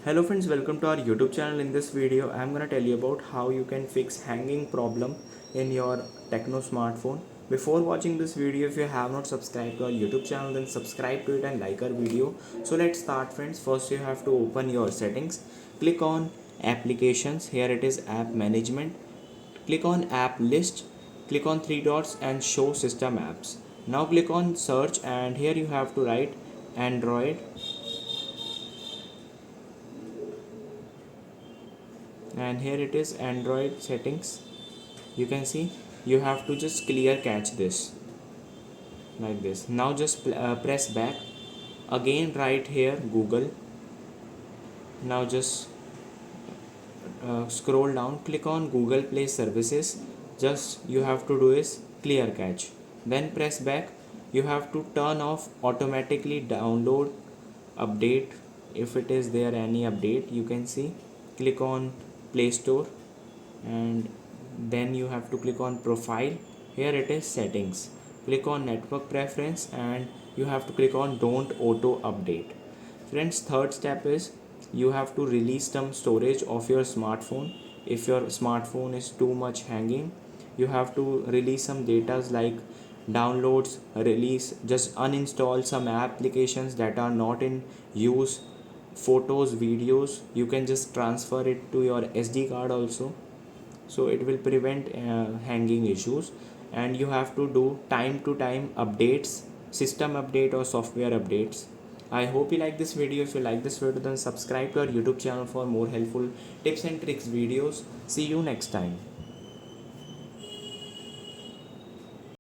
Hello friends, welcome to our YouTube channel. In this video I'm gonna tell you about how you can fix hanging problem in your Tecno smartphone. Before watching this video, if you have not subscribed to our YouTube channel, then subscribe to it and like our video. So let's start friends. First you have to open your settings, click on applications. Here it is app management, click on app list, click on three dots and show system apps. Now click on search and here you have to write Android, and here it is Android settings. You can see you have to just clear catch this like this. Now just press back, again write here Google. Now just scroll down, click on Google Play Services. Just you have to do is clear cache, then press back. You have to turn off automatically download update. If it is there any update, you can see, click on Play Store and then you have to click on profile. Here it is settings, click on network preference and you have to click on don't auto update. Friends, third step is you have to release some storage of your smartphone. If your smartphone is too much hanging, you have to release some datas like downloads, release, just uninstall some applications that are not in use, photos, videos. You can just transfer it to your SD card also, so it will prevent hanging issues. And you have to do time to time updates, system update or software updates. I hope you like this video. If you like this video, then subscribe to our YouTube channel for more helpful tips and tricks videos. See you next time.